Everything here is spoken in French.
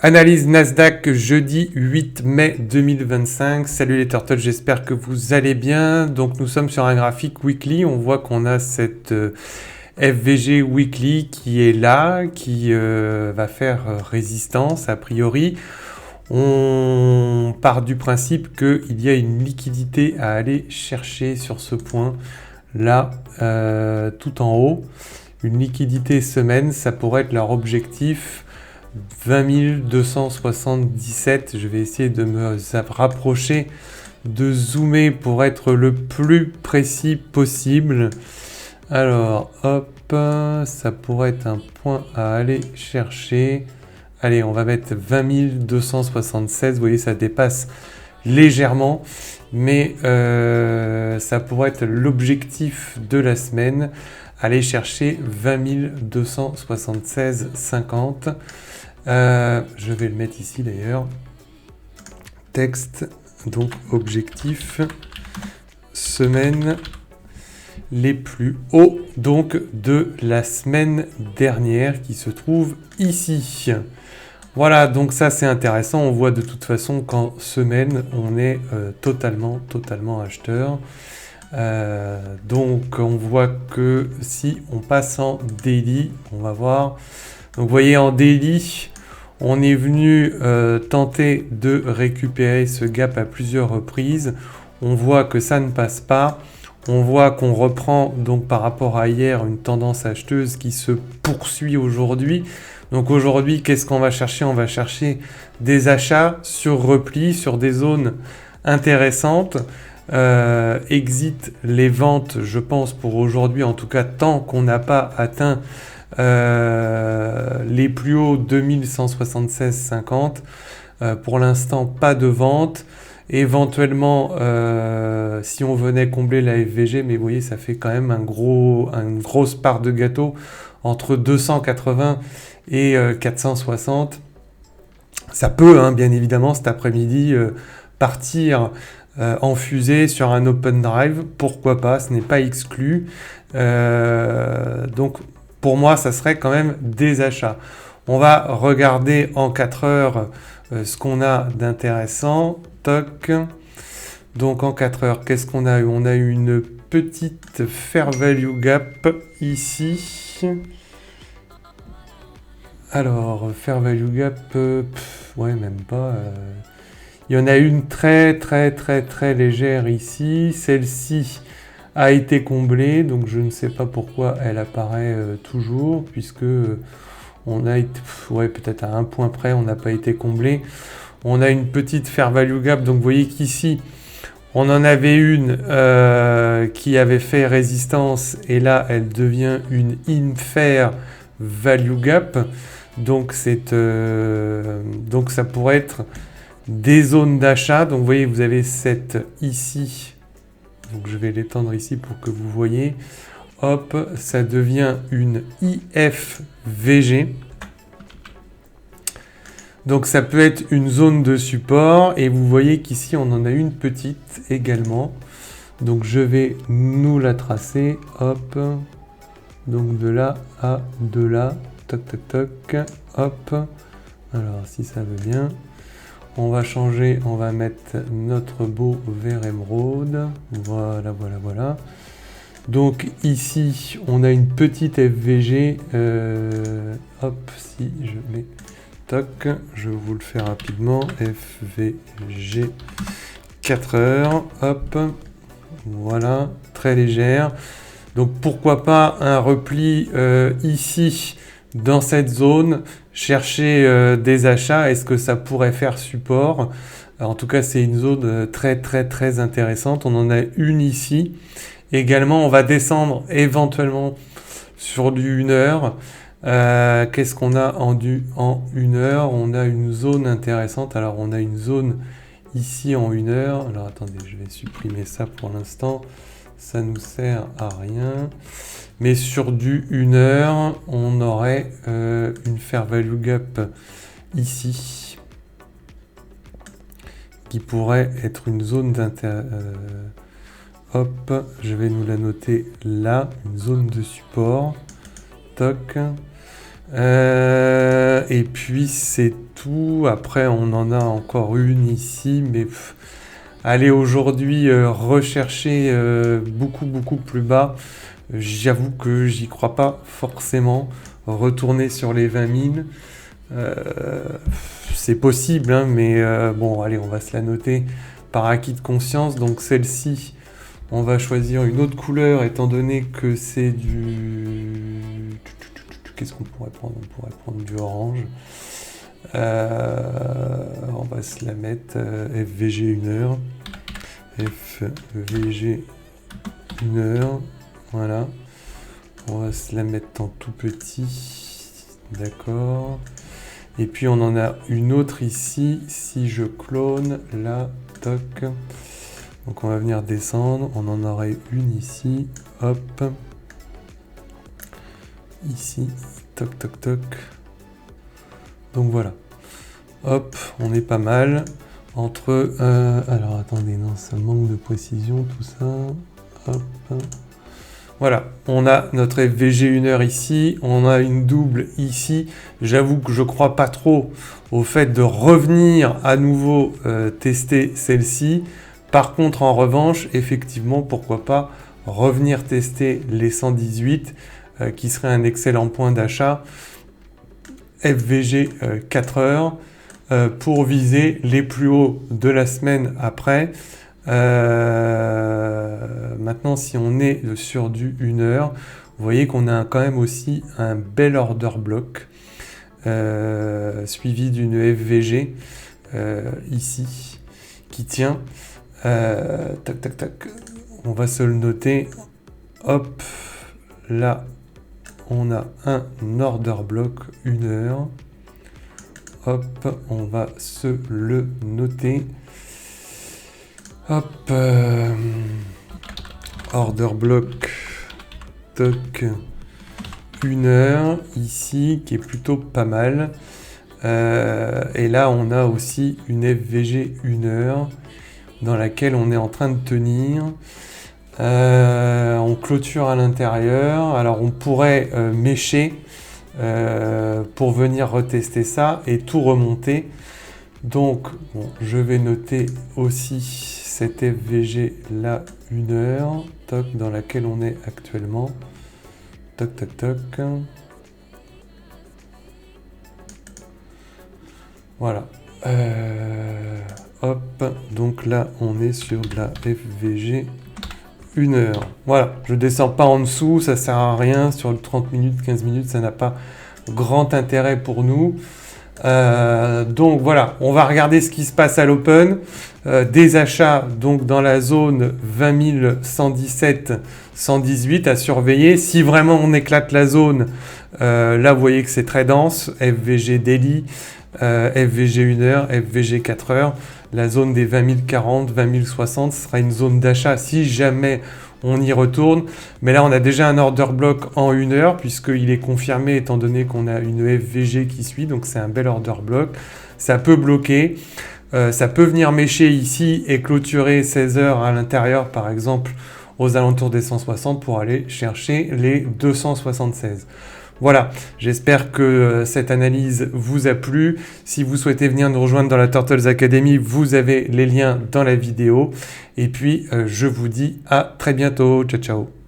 Analyse Nasdaq jeudi 8 mai 2025. Salut les turtles, j'espère que vous allez bien. Donc nous sommes sur un graphique weekly. On voit qu'on a cette FVG weekly qui est là, qui va faire résistance a priori. On part du principe qu'il y a une liquidité à aller chercher sur ce point là, tout en haut. Une liquidité semaine, ça pourrait être leur objectif. 20 277, je vais essayer de me rapprocher, de zoomer pour être le plus précis possible. Alors, hop, ça pourrait être un point à aller chercher. Allez, on va mettre 20 276, vous voyez, ça dépasse légèrement, mais ça pourrait être l'objectif de la semaine. Aller chercher 20 276,50. Je vais le mettre ici d'ailleurs. Texte, donc objectif, semaine, les plus hauts donc de la semaine dernière qui se trouve ici. Voilà, donc ça c'est intéressant. On voit de toute façon qu'en semaine, on est totalement acheteur. Donc on voit que si on passe en daily, on va voir. Donc vous voyez en daily, on est venu tenter de récupérer ce gap à plusieurs reprises. On voit que ça ne passe pas. On voit qu'on reprend donc par rapport à hier une tendance acheteuse qui se poursuit aujourd'hui. Donc aujourd'hui, qu'est-ce qu'on va chercher? On va chercher des achats sur repli, sur des zones intéressantes. Exit les ventes, je pense, pour aujourd'hui, en tout cas tant qu'on n'a pas atteint les plus hauts 2176,50. Pour l'instant, pas de vente. Éventuellement, si on venait combler la FVG, mais vous voyez, ça fait quand même une grosse part de gâteau entre 280 et 460. Ça peut, bien évidemment, cet après-midi, partir en fusée sur un open drive. Pourquoi pas, ce n'est pas exclu. Donc, pour moi, ça serait quand même des achats. On va regarder en 4 heures ce qu'on a d'intéressant. Toc. Donc en 4 heures, qu'est-ce qu'on a eu? On a eu une petite fair value gap ici. Alors, fair value gap, ouais, même pas. Il y en a une très légère ici. Celle-ci a été comblée, donc je ne sais pas pourquoi elle apparaît toujours, puisque on a été, ouais, peut-être à un point près, on n'a pas été comblé. On a une petite fair value gap, donc vous voyez qu'ici, on en avait une qui avait fait résistance, et là, elle devient une infair value gap. Donc, donc ça pourrait être des zones d'achat. Donc, vous voyez, vous avez cette ici. Donc, je vais l'étendre ici pour que vous voyez. Hop, ça devient une IFVG. Donc ça peut être une zone de support et vous voyez qu'ici on en a une petite également. Donc je vais nous la tracer, hop, donc de là à de là, toc, hop. Alors si ça veut bien, on va changer, on va mettre notre beau vert émeraude, voilà. Donc ici on a une petite FVG, hop, si je mets... Je vais vous le faire rapidement. FVG 4 heures. Hop. Voilà. Très légère. Donc pourquoi pas un repli ici dans cette zone. Chercher des achats. Est-ce que ça pourrait faire support? En tout cas, c'est une zone très intéressante. On en a une ici. Également, on va descendre éventuellement sur du 1 heure. Qu'est-ce qu'on a en 1 heure? On a une zone intéressante. Alors on a une zone ici en 1 heure. Alors attendez, je vais supprimer ça pour l'instant. Ça nous sert à rien. Mais sur du 1 heure, on aurait une fair value gap ici qui pourrait être une zone d'intérêt. Hop, je vais nous la noter là, une zone de support. Toc. Et puis c'est tout. Après, on en a encore une ici, mais aller aujourd'hui rechercher beaucoup plus bas, j'avoue que j'y crois pas forcément. Retourner sur les 20 000, c'est possible, hein, mais bon, allez, on va se la noter par acquis de conscience. Donc celle-ci, on va choisir une autre couleur, étant donné que c'est du... Qu'est-ce qu'on pourrait prendre? On pourrait prendre du orange. On va se la mettre FVG 1 heure. FVG 1 heure. Voilà. On va se la mettre en tout petit. D'accord. Et puis on en a une autre ici. Si je clone, là, toc. Donc on va venir descendre. On en aurait une ici. Hop. Ici. Toc, toc, toc. Donc voilà. Hop, on est pas mal. Entre... alors attendez, non, ça manque de précision tout ça. Hop. Voilà, on a notre FVG 1 heure ici, on a une double ici. J'avoue que je crois pas trop au fait de revenir à nouveau tester celle-ci. Par contre, en revanche, effectivement, pourquoi pas revenir tester les 118 qui serait un excellent point d'achat FVG 4 heures pour viser les plus hauts de la semaine après. Maintenant, si on est sur du 1 heure, vous voyez qu'on a quand même aussi un bel order block suivi d'une FVG ici qui tient. Tac, tac, tac. On va se le noter. Hop, là, on a un order block 1 heure. Hop, on va se le noter. Hop, order block, toc, 1 heure, ici, qui est plutôt pas mal. Et là, on a aussi une FVG 1 heure, dans laquelle on est en train de tenir. On clôture à l'intérieur. Alors, on pourrait mécher pour venir retester ça et tout remonter. Donc, bon, je vais noter aussi cette FVG là 1 heure, toc, dans laquelle on est actuellement. Toc, toc, toc. Voilà. Hop, donc là, on est sur de la FVG 1 heure. Voilà, je descends pas en dessous, ça sert à rien. Sur le 30 minutes, 15 minutes, ça n'a pas grand intérêt pour nous. Donc voilà, on va regarder ce qui se passe à l'open. Des achats donc dans la zone 20 117, 118 à surveiller. Si vraiment on éclate la zone, là vous voyez que c'est très dense. FVG daily, FVG 1 heure, FVG 4 heures. La zone des 20 040, 20 060 sera une zone d'achat si jamais on y retourne. Mais là, on a déjà un order block en 1 heure puisqu'il est confirmé étant donné qu'on a une FVG qui suit. Donc, c'est un bel order block. Ça peut bloquer. Ça peut venir mécher ici et clôturer 16 heures à l'intérieur, par exemple, aux alentours des 160 pour aller chercher les 276. Voilà, j'espère que cette analyse vous a plu. Si vous souhaitez venir nous rejoindre dans la Turtles Academy, vous avez les liens dans la vidéo. Et puis, je vous dis à très bientôt. Ciao, ciao.